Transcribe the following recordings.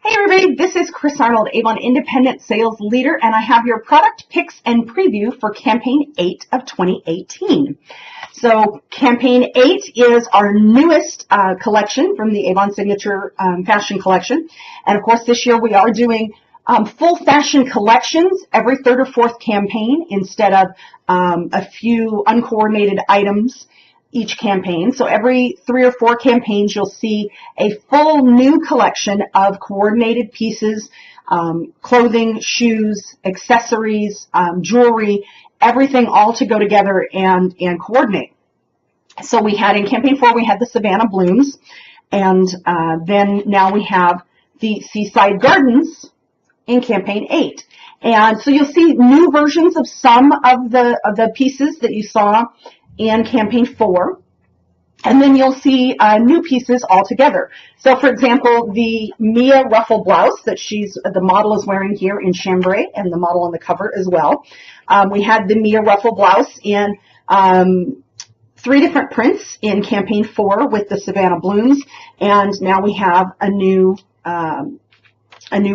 Hey everybody, this is Chris Arnold, Avon Independent Sales Leader, and I have your product picks and preview for Campaign 8 of 2018. So Campaign 8 is our newest collection from the Avon Signature Fashion Collection. And of course this year we are doing full fashion collections every third or fourth campaign instead of a few uncoordinated items each campaign. So every 3 or 4 campaigns you'll see a full new collection of coordinated pieces, clothing, shoes, accessories, jewelry, everything all to go together and coordinate. So we had in Campaign 4 we had the Savannah Blooms, and then now we have the Seaside Gardens in Campaign 8. And so you'll see new versions of some of the pieces that you saw in Campaign 4, and then you'll see new pieces all together. So for example, the Mia ruffle blouse that the model is wearing here in chambray, and the model on the cover as well. We had the Mia ruffle blouse in 3 different prints in Campaign 4 with the Savannah Blooms, and now we have a new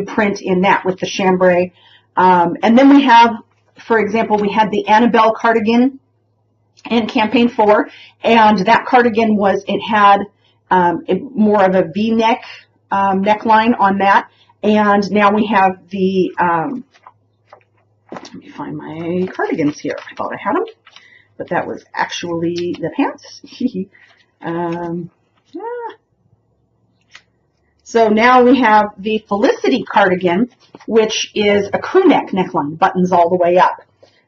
print in that with the chambray. And then we have, for example, we had the Annabelle cardigan in Campaign 4, and that cardigan had more of a V-neck neckline on that, and now we have the, let me find my cardigans here. I thought I had them, but that was actually the pants. So now we have the Felicity cardigan, which is a crew neck neckline, buttons all the way up.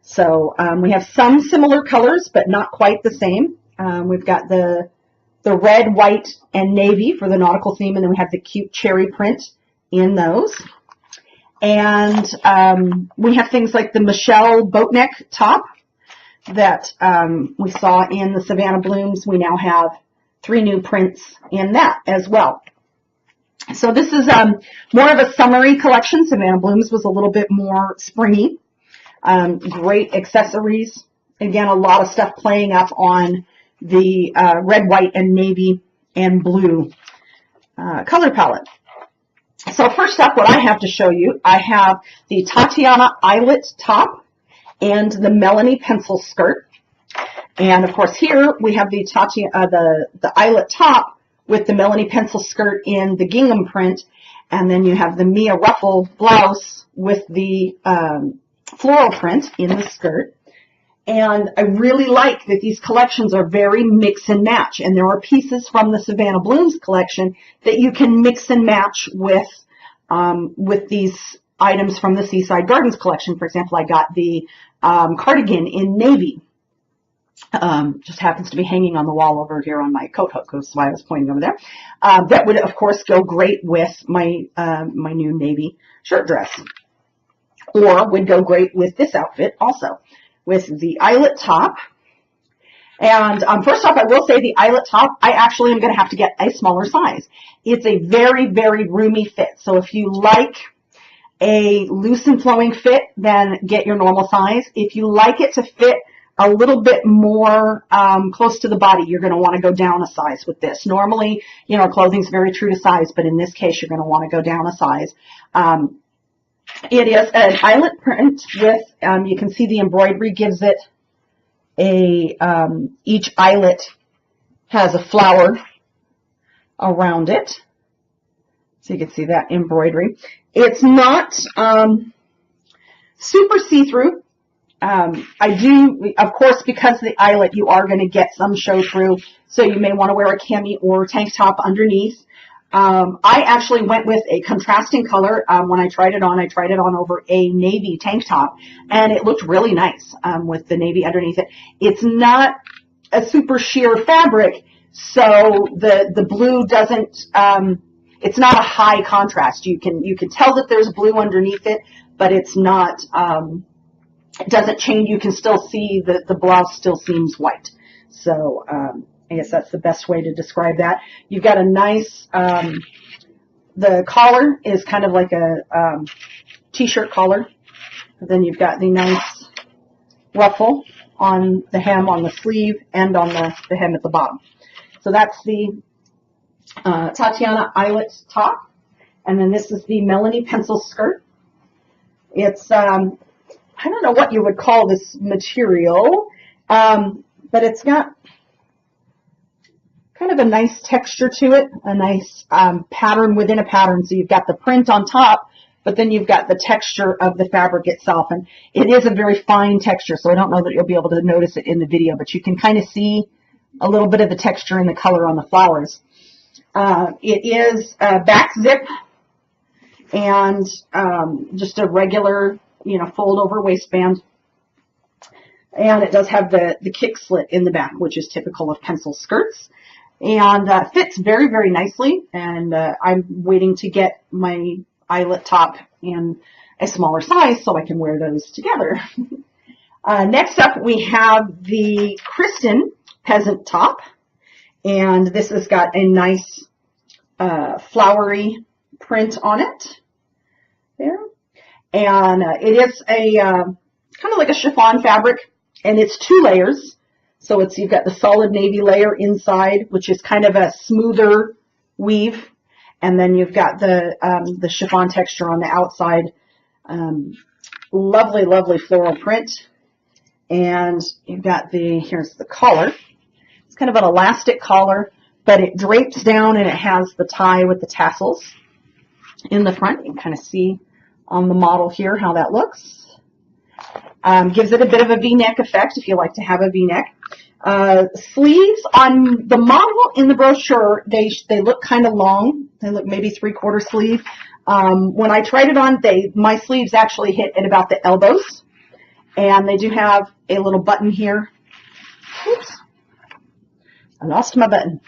So we have some similar colors, but not quite the same. We've got the red, white, and navy for the nautical theme, and then we have the cute cherry print in those. And we have things like the Michelle boat neck top that we saw in the Savannah Blooms. We now have 3 new prints in that as well. So this is more of a summery collection. Savannah Blooms was a little bit more springy. Great accessories. Again, a lot of stuff playing up on the red, white, and navy and blue color palette. So first up, what I have to show you, I have the Tatiana Eyelet top and the Melanie pencil skirt. And of course here we have the Eyelet top with the Melanie pencil skirt in the gingham print, and then you have the Mia ruffle blouse with the floral print in the skirt. And I really like that these collections are very mix and match, and there are pieces from the Savannah Blooms collection that you can mix and match with these items from the Seaside Gardens collection. For example, I got the cardigan in navy. Just happens to be hanging on the wall over here on my coat hook, that's why I was pointing over there. That would of course go great with my my new navy shirt dress, or would go great with this outfit also, with the eyelet top. And first off, I will say the eyelet top, I actually am going to have to get a smaller size. It's a very, very roomy fit. So if you like a loose and flowing fit, then get your normal size. If you like it to fit a little bit more close to the body, you're going to want to go down a size with this. Normally, you know, clothing's very true to size, but in this case, you're going to want to go down a size. It is an eyelet print with, you can see the embroidery gives it each eyelet has a flower around it. So you can see that embroidery. It's not super see-through. I do, of course, because of the eyelet, you are going to get some show-through, so you may want to wear a cami or tank top underneath. I actually went with a contrasting color when I tried it on. I tried it on over a navy tank top, and it looked really nice with the navy underneath it. It's not a super sheer fabric, so the blue doesn't, it's not a high contrast. You can tell that there's blue underneath it, but it's not, it doesn't change. You can still see that the blouse still seems white. So I guess that's the best way to describe that. You've got a nice, the collar is kind of like a t-shirt collar. Then you've got the nice ruffle on the hem, on the sleeve, and on the hem at the bottom. So that's the Tatiana Eyelet top. And then this is the Melanie pencil skirt. It's, I don't know what you would call this material, but it's got kind of a nice texture to it, a nice pattern within a pattern. So you've got the print on top, but then you've got the texture of the fabric itself. And it is a very fine texture, so I don't know that you'll be able to notice it in the video, but you can kind of see a little bit of the texture and the color on the flowers. It is a back zip and just a regular, fold over waistband. And it does have the kick slit in the back, which is typical of pencil skirts. And fits very, very nicely. And I'm waiting to get my eyelet top in a smaller size so I can wear those together. Next up, we have the Kristen Peasant top. And this has got a nice flowery print on it there. And it is a kind of like a chiffon fabric, and it's 2 layers. So you've got the solid navy layer inside, which is kind of a smoother weave, and then you've got the chiffon texture on the outside. Lovely, lovely floral print. And you've got here's the collar. It's kind of an elastic collar, but it drapes down and it has the tie with the tassels in the front. You can kind of see on the model here how that looks. Gives it a bit of a V-neck effect if you like to have a V-neck. Sleeves on the model in the brochure, they look kind of long. They look maybe 3/4 sleeve. When I tried it on, my sleeves actually hit at about the elbows. And they do have a little button here. Oops. I lost my button.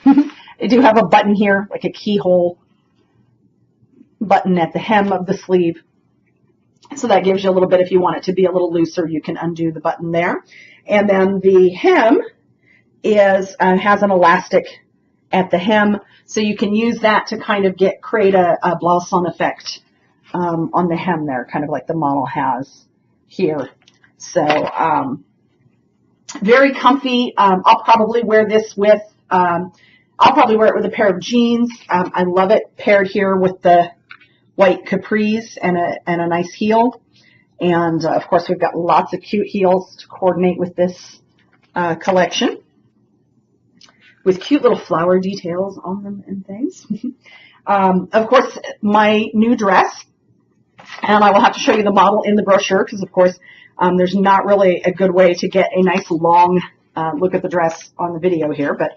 They do have a button here, like a keyhole button at the hem of the sleeve. So that gives you a little bit, if you want it to be a little looser, you can undo the button there. And then the hem has an elastic at the hem, so you can use that to kind of create a blouson effect on the hem there, kind of like the model has here. So very comfy. I'll probably wear this with I'll probably wear it with a pair of jeans. I love it paired here with the white capris and a nice heel. And of course, we've got lots of cute heels to coordinate with this collection, with cute little flower details on them and things. Of course, my new dress, and I will have to show you the model in the brochure because, of course, there's not really a good way to get a nice long look at the dress on the video here, but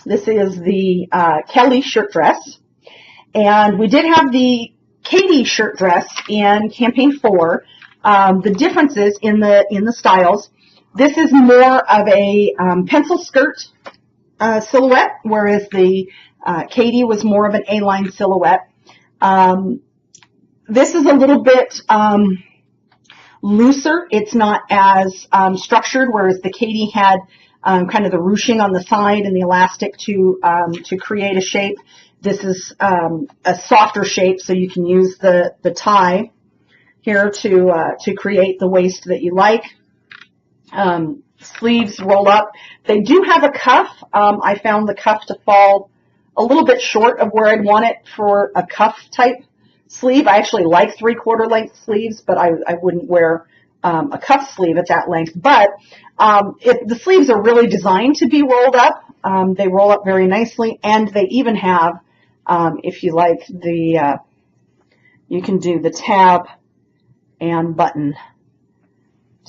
this is the Kelly shirt dress. And we did have the Katie shirt dress in campaign 4. The differences in the styles. This is more of a pencil skirt silhouette, whereas the Katie was more of an A-line silhouette. This is a little bit looser. It's not as structured, whereas the Katie had kind of the ruching on the side and the elastic to create a shape. This is a softer shape, so you can use the tie here to create the waist that you like. Sleeves roll up. They do have a cuff. I found the cuff to fall a little bit short of where I'd want it for a cuff type sleeve. I actually like 3/4 length sleeves, but I wouldn't wear a cuff sleeve at that length. But the sleeves are really designed to be rolled up. They roll up very nicely, and they even have, if you like, you can do the tab and button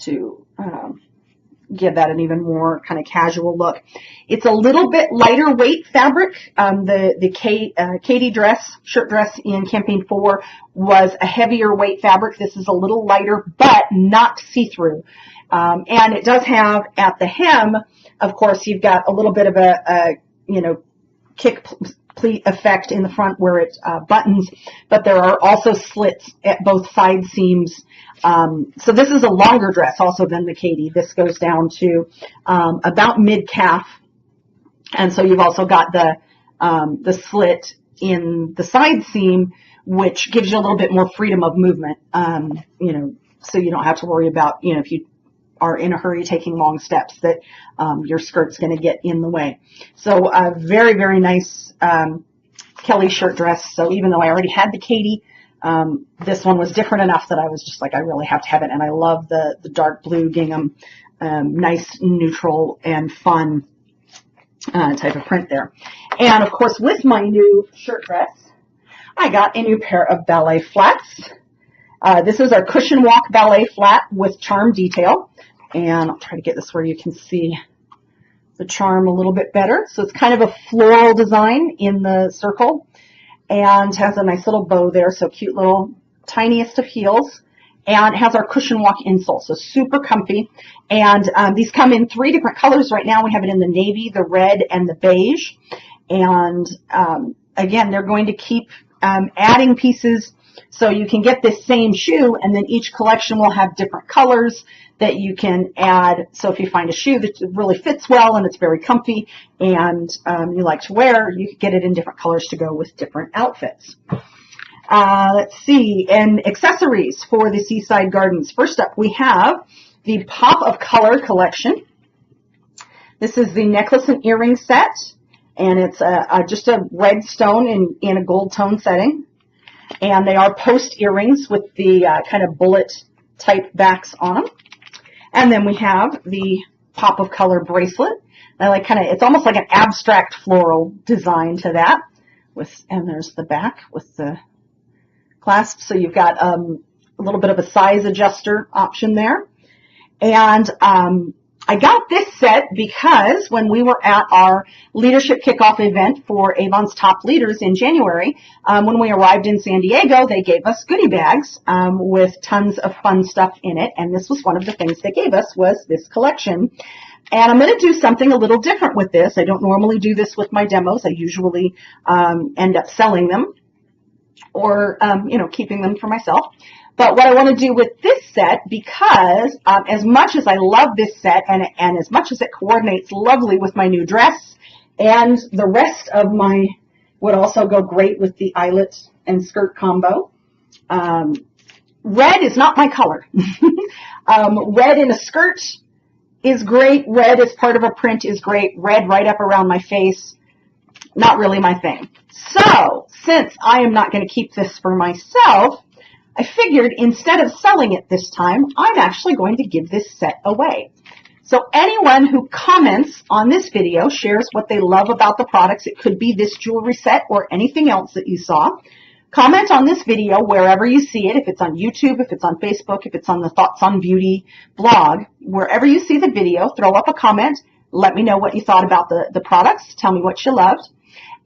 to give that an even more kind of casual look. It's a little bit lighter weight fabric. The Katie shirt dress in campaign 4 was a heavier weight fabric. This is a little lighter, but not see-through. And it does have at the hem, of course, you've got a little bit of a kick pleat effect in the front where it buttons, but there are also slits at both side seams. So this is a longer dress also than the Katie. This goes down to about mid-calf. And so you've also got the slit in the side seam, which gives you a little bit more freedom of movement, so you don't have to worry about, if you are in a hurry taking long steps, that your skirt's going to get in the way. So very, very nice Kelly shirt dress. So even though I already had the Katie, this one was different enough that I was just like, I really have to have it. And I love the dark blue gingham, nice, neutral, and fun type of print there. And of course, with my new shirt dress, I got a new pair of ballet flats. This is our cushion walk ballet flat with charm detail. And I'll try to get this where you can see the charm a little bit better. So it's kind of a floral design in the circle and has a nice little bow there. So cute little tiniest of heels. And it has our cushion walk insole. So super comfy. And these come in 3 different colors right now. We have it in the navy, the red, and the beige. And again, they're going to keep adding pieces so you can get this same shoe, and then each collection will have different colors that you can add. So if you find a shoe that really fits well and it's very comfy and you like to wear, you can get it in different colors to go with different outfits. Let's see, and accessories for the Seaside Gardens. First up, we have the Pop of Color collection. This is the necklace and earring set, and it's just a red stone in a gold tone setting. And they are post earrings with the kind of bullet type backs on them. And then we have the Pop of Color bracelet. I like it's almost like an abstract floral design to that. And there's the back with the clasp. So you've got a little bit of a size adjuster option there. And I got this set because when we were at our leadership kickoff event for Avon's top leaders in January, when we arrived in San Diego, they gave us goodie bags with tons of fun stuff in it. And this was one of the things they gave us, was this collection. And I'm going to do something a little different with this. I don't normally do this with my demos. I usually end up selling them or, keeping them for myself. But what I want to do with this set, because as much as I love this set and as much as it coordinates lovely with my new dress, and the rest of my would also go great with the eyelet and skirt combo, red is not my color. Red in a skirt is great. Red as part of a print is great. Red right up around my face, not really my thing. So since I am not going to keep this for myself, I figured instead of selling it this time, I'm actually going to give this set away. So anyone who comments on this video, shares what they love about the products, it could be this jewelry set or anything else that you saw, comment on this video wherever you see it, if it's on YouTube, if it's on Facebook, if it's on the Thoughts on Beauty blog, wherever you see the video, throw up a comment, let me know what you thought about the products, tell me what you loved.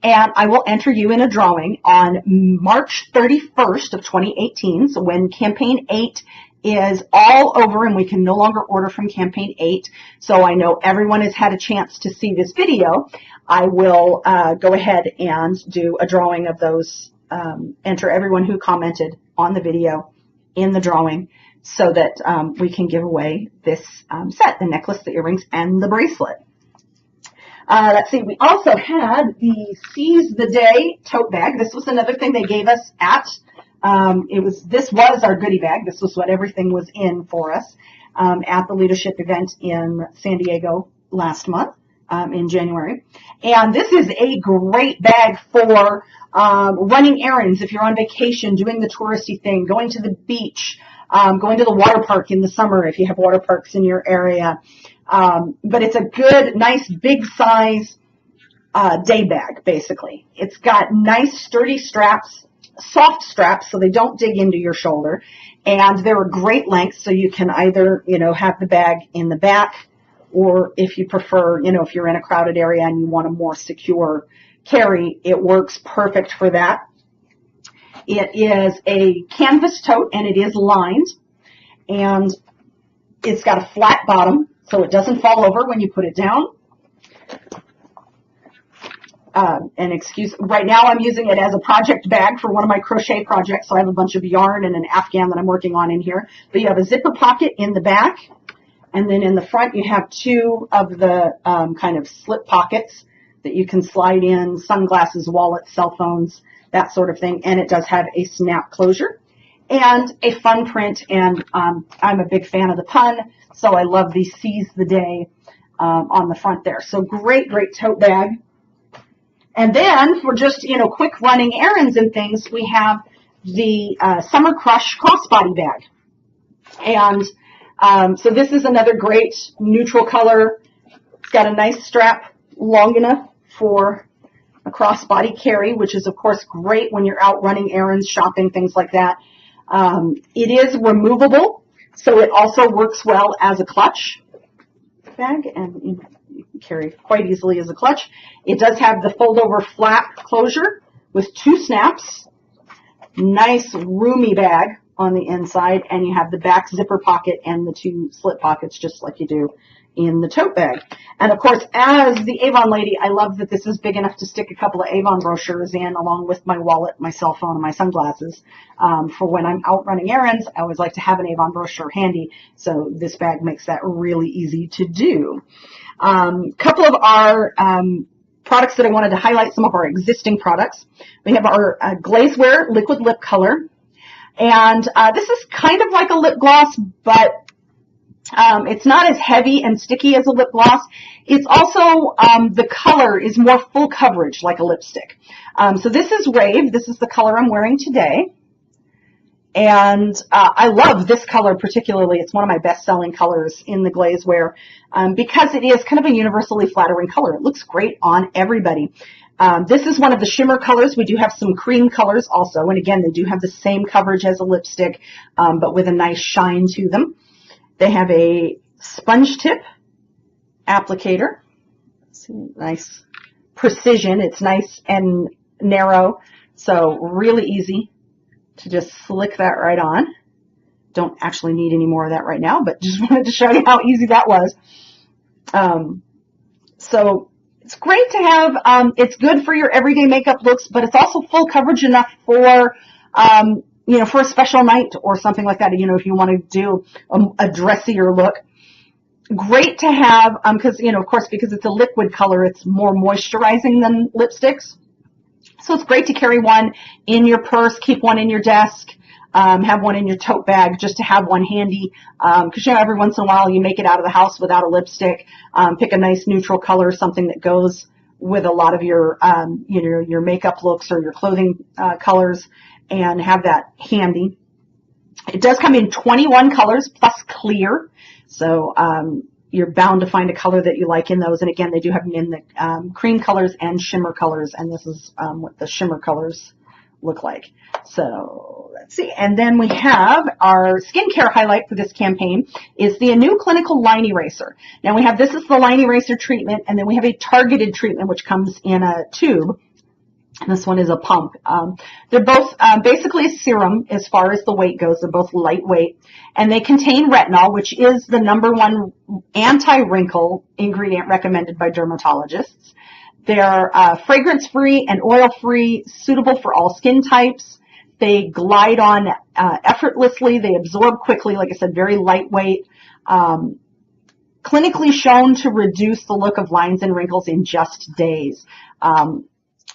And I will enter you in a drawing on March 31st of 2018. So when Campaign 8 is all over and we can no longer order from Campaign 8, so I know everyone has had a chance to see this video, I will go ahead and do a drawing of those, enter everyone who commented on the video in the drawing so that we can give away this set, the necklace, the earrings, and the bracelet. Let's see, we also had the Seize the Day tote bag. This was another thing they gave us at, this was our goodie bag. This was what everything was in for us at the leadership event in San Diego last month in January. And this is a great bag for running errands if you're on vacation, doing the touristy thing, going to the beach, going to the water park in the summer if you have water parks in your area. But it's a good, nice, big size day bag, basically. It's got nice, sturdy straps, soft straps, so they don't dig into your shoulder. And they're a great length, so you can either, have the bag in the back, or if you prefer, if you're in a crowded area and you want a more secure carry, it works perfect for that. It is a canvas tote, and it is lined. And it's got a flat bottom, so it doesn't fall over when you put it down. Right now I'm using it as a project bag for one of my crochet projects, so I have a bunch of yarn and an afghan that I'm working on in here. But you have a zipper pocket in the back, and then in the front you have 2 of the kind of slip pockets that you can slide in sunglasses, wallets, cell phones, that sort of thing, and it does have a snap closure. And a fun print, and I'm a big fan of the pun, so I love the Seize the Day on the front there. So great, great tote bag. And then for just, quick running errands and things, we have the Summer Crush Crossbody bag. And so this is another great neutral color. It's got a nice strap long enough for a crossbody carry, which is, of course, great when you're out running errands, shopping, things like that. It is removable, so it also works well as a clutch bag, and you can carry quite easily as a clutch. It does have the fold-over flap closure with 2 snaps. Nice, roomy bag on the inside, and you have the back zipper pocket and the 2 slip pockets, just like you do in the tote bag. And of course, as the Avon lady, I love that this is big enough to stick a couple of Avon brochures in, along with my wallet, my cell phone, and my sunglasses. For when I'm out running errands, I always like to have an Avon brochure handy, so this bag makes that really easy to do. Couple of our products that I wanted to highlight, some of our existing products. We have our Glazewear liquid lip color, and this is kind of like a lip gloss, but it's not as heavy and sticky as a lip gloss. It's also, the color is more full coverage like a lipstick. So this is Rave. This is the color I'm wearing today. And I love this color particularly. It's one of my best-selling colors in the Glazewear because it is kind of a universally flattering color. It looks great on everybody. This is one of the shimmer colors. We do have some cream colors also. And again, they do have the same coverage as a lipstick, but with a nice shine to them. They have a sponge tip applicator. See, nice precision. It's nice and narrow, so really easy to just slick that right on. Don't actually need any more of that right now, but just wanted to show you how easy that was. So it's great to have. It's good for your everyday makeup looks, but it's also full coverage enough for for a special night or something like that, if you want to do a dressier look. Great to have, because, of course, because it's a liquid color, it's more moisturizing than lipsticks. So it's great to carry one in your purse, keep one in your desk, have one in your tote bag, just to have one handy, because, every once in a while you make it out of the house without a lipstick. Pick a nice neutral color, something that goes with a lot of your, your makeup looks or your clothing colors, and have that handy. It does come in 21 colors plus clear, so you're bound to find a color that you like in those. And again, they do have them in the cream colors and shimmer colors, and this is what the shimmer colors look like. So let's see. And then we have our skincare highlight for this campaign is the new clinical line eraser. Now we have, this is the line eraser treatment, and then we have a targeted treatment which comes in a tube. This one is a pump. They're both basically a serum as far as the weight goes. They're both lightweight, and they contain retinol, which is the #1 anti-wrinkle ingredient recommended by dermatologists. They're fragrance-free and oil-free, suitable for all skin types. They glide on effortlessly. They absorb quickly. Like I said, very lightweight. Clinically shown to reduce the look of lines and wrinkles in just days.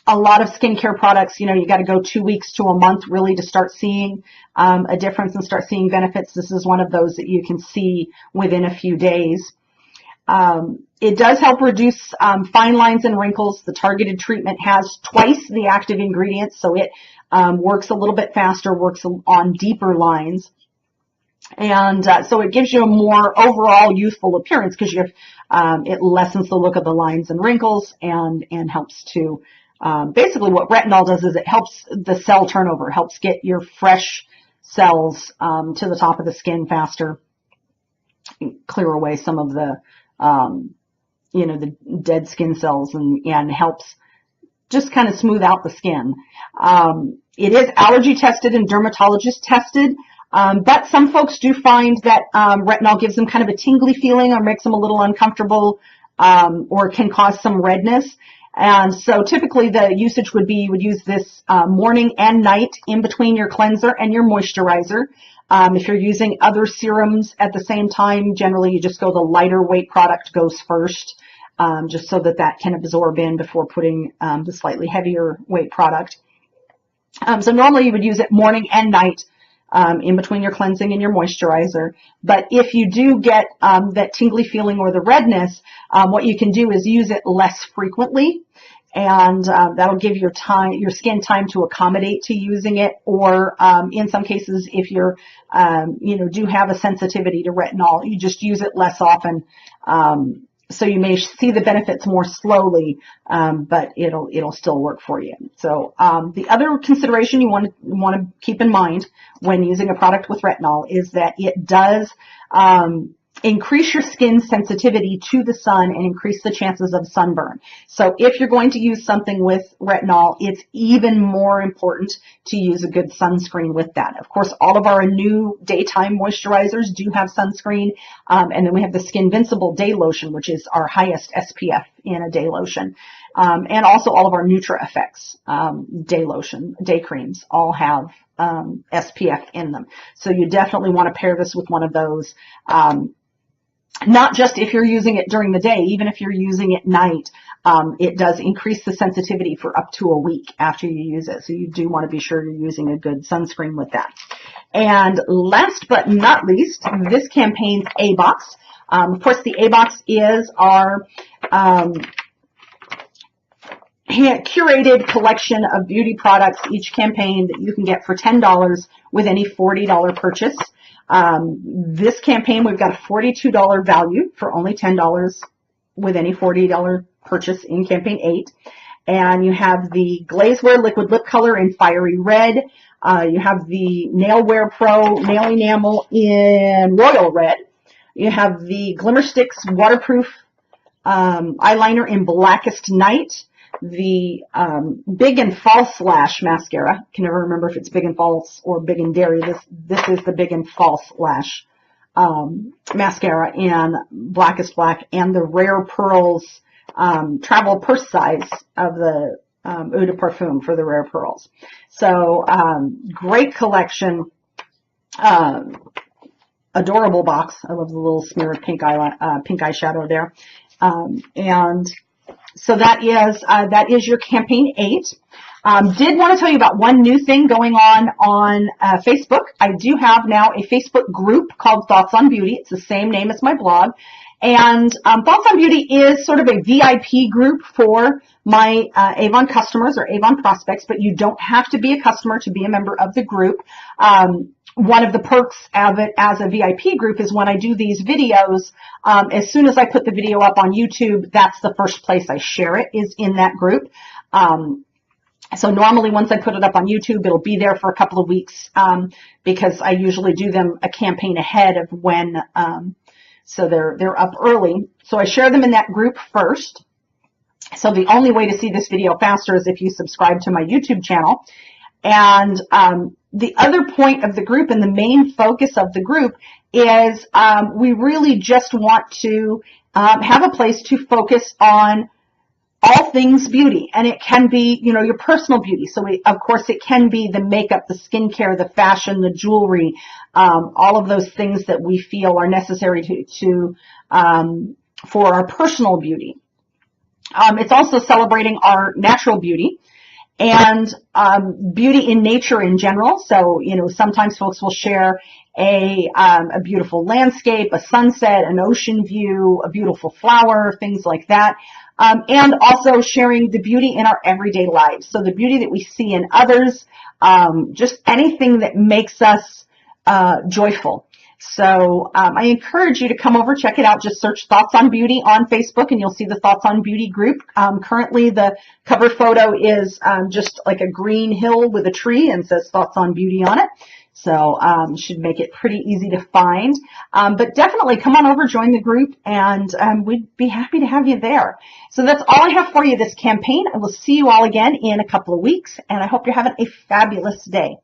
A lot of skincare products, you got to go 2 weeks to a month really to start seeing a difference and start seeing benefits. This is one of those that you can see within a few days. It does help reduce fine lines and wrinkles. The targeted treatment has twice the active ingredients, so it works a little bit faster, works on deeper lines. And so it gives you a more overall youthful appearance because it lessens the look of the lines and wrinkles and helps to basically what retinol does is it helps the cell turnover, helps get your fresh cells to the top of the skin faster, clear away some of the the dead skin cells, and helps just kind of smooth out the skin. It is allergy tested and dermatologist tested, but some folks do find that retinol gives them kind of a tingly feeling or makes them a little uncomfortable, or can cause some redness. And so typically the usage would be you would use this morning and night in between your cleanser and your moisturizer. If you're using other serums at the same time, generally you just go the lighter weight product goes first, just so that can absorb in before putting the slightly heavier weight product. So normally you would use it morning and night in between your cleansing and your moisturizer. But if you do get that tingly feeling or the redness, what you can do is use it less frequently and that'll give your skin time to accommodate to using it, or in some cases, if you're do have a sensitivity to retinol, you just use it less often. So you may see the benefits more slowly, but it'll still work for you. So the other consideration you want to keep in mind when using a product with retinol is that it does increase your skin's sensitivity to the sun and increase the chances of sunburn. So if you're going to use something with retinol, it's even more important to use a good sunscreen with that. Of course, all of our new daytime moisturizers do have sunscreen, and then we have the Skin Invincible Day Lotion, which is our highest SPF in a day lotion. And also all of our Nutra Effects day creams all have SPF in them. So you definitely want to pair this with one of those. Not just if you're using it during the day, even if you're using it at night, it does increase the sensitivity for up to a week after you use it. So you do want to be sure you're using a good sunscreen with that. And last but not least, this campaign's A-Box. Of course, the A-Box is our curated collection of beauty products, each campaign that you can get for $10 with any $40 purchase. This campaign, we've got a $42 value for only $10 with any $40 purchase in campaign 8. And you have the Glazewear liquid lip color in fiery red. You have the Nailwear Pro nail enamel in royal red. You have the Glimmer Sticks waterproof eyeliner in blackest night. The Big and False Lash mascara. I can never remember if it's Big and False or Big and Dairy. This is the Big and False Lash mascara in blackest black, and the Rare Pearls travel purse size of the Eau de Parfum for the Rare Pearls. So great collection. Adorable box. I love the little smear of pink eyeshadow there. And so that is your campaign 8. Did want to tell you about one new thing going on Facebook. I do have now a Facebook group called Thoughts on Beauty. It's the same name as my blog. And Thoughts on Beauty is sort of a VIP group for my Avon customers or Avon prospects, but you don't have to be a customer to be a member of the group. One of the perks of it as a VIP group is when I do these videos, as soon as I put the video up on YouTube, that's the first place I share it, is in that group. So normally once I put it up on YouTube, it'll be there for a couple of weeks, because I usually do them a campaign ahead of when, so they're up early. So I share them in that group first. So the only way to see this video faster is if you subscribe to my YouTube channel. And the other point of the group and the main focus of the group is we really just want to have a place to focus on all things beauty. And it can be, your personal beauty. So of course, it can be the makeup, the skincare, the fashion, the jewelry, all of those things that we feel are necessary for our personal beauty. It's also celebrating our natural beauty and beauty in nature in general. So, sometimes folks will share a beautiful landscape, a sunset, an ocean view, a beautiful flower, things like that. And also sharing the beauty in our everyday lives. So the beauty that we see in others, just anything that makes us joyful. So I encourage you to come over, check it out. Just search Thoughts on Beauty on Facebook, and you'll see the Thoughts on Beauty group. Currently, the cover photo is just like a green hill with a tree and says Thoughts on Beauty on it. So should make it pretty easy to find. But definitely come on over, join the group, and we'd be happy to have you there. So that's all I have for you this campaign. I will see you all again in a couple of weeks, and I hope you're having a fabulous day.